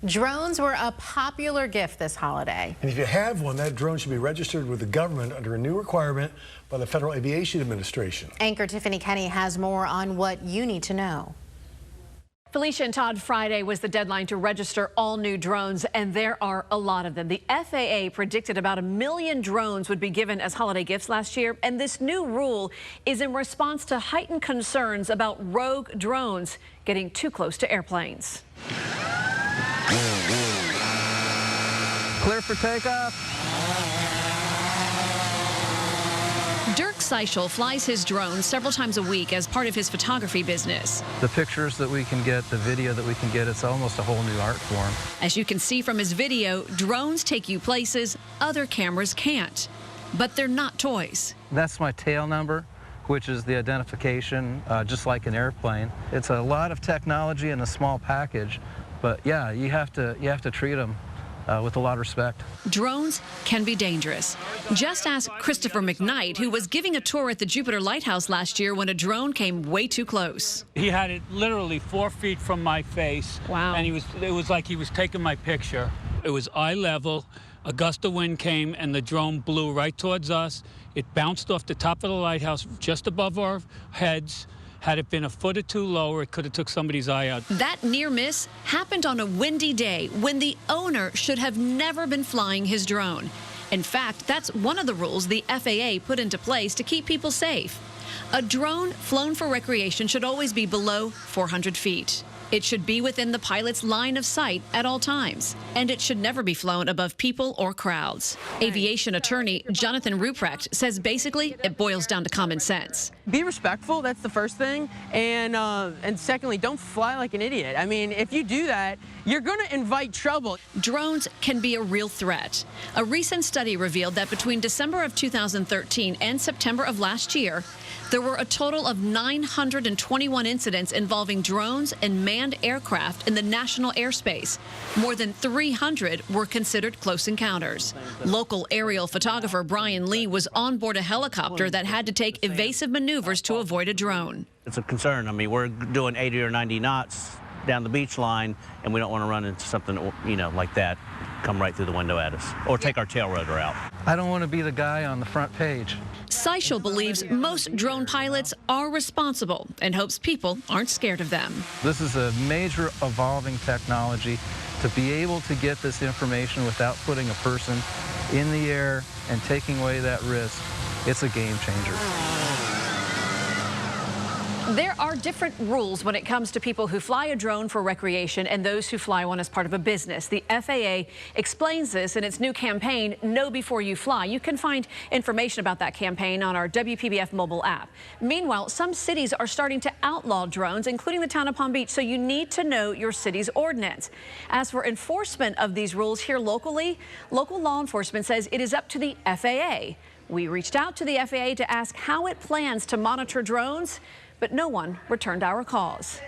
Drones were a popular gift this holiday. And if you have one, that drone should be registered with the government under a new requirement by the Federal Aviation Administration. Anchor Tiffany Kenney has more on what you need to know. Felicia and Todd, Friday was the deadline to register all new drones, and there are a lot of them. The FAA predicted about 1 million drones would be given as holiday gifts last year, and this new rule is in response to heightened concerns about rogue drones getting too close to airplanes. Clear for takeoff. Dirk Seichel flies his drone several times a week as part of his photography business. The pictures that we can get, the video that we can get, it's almost a whole new art form. As you can see from his video, drones take you places other cameras can't. But they're not toys. That's my tail number, which is the identification, just like an airplane. It's a lot of technology in a small package, but yeah, you have to treat them with a lot of respect. Drones can be dangerous. Just ask Christopher McKnight, who was giving a tour at the Jupiter Lighthouse last year when a drone came way too close. He had it literally 4 feet from my face. Wow. And it was like he was taking my picture. It was eye level. A gust of wind came and the drone blew right towards us. It bounced off the top of the lighthouse just above our heads. Had it been a foot or two lower, it could have took somebody's eye out. That near miss happened on a windy day when the owner should have never been flying his drone. In fact, that's one of the rules the FAA put into place to keep people safe. A drone flown for recreation should always be below 400 feet. It should be within the pilot's line of sight at all times, and it should never be flown above people or crowds. Aviation attorney Jonathan Ruprecht says basically it boils down to common sense. Be respectful, that's the first thing, and secondly, don't fly like an idiot. I mean, if you do that, you're going to invite trouble. Drones can be a real threat. A recent study revealed that between December of 2013 and September of last year, there were a total of 921 incidents involving drones and manned aircraft in the national airspace. More than 300 were considered close encounters. Local aerial photographer Brian Lee was on board a helicopter that had to take evasive maneuvers to avoid a drone. It's a concern. I mean, we're doing 80 or 90 knots down the beach line, and we don't want to run into something, you know, like that come right through the window at us or take our tail rotor out. I don't want to be the guy on the front page. Seichel believes most drone pilots are responsible and hopes people aren't scared of them. This is a major evolving technology. To be able to get this information without putting a person in the air and taking away that risk, it's a game changer. There are different rules when it comes to people who fly a drone for recreation and those who fly one as part of a business. The FAA explains this in its new campaign, Know Before You Fly. You can find information about that campaign on our WPBF mobile app. Meanwhile, some cities are starting to outlaw drones, including the town of Palm Beach, so you need to know your city's ordinance. As for enforcement of these rules here locally, local law enforcement says it is up to the FAA. We reached out to the FAA to ask how it plans to monitor drones, but no one returned our calls.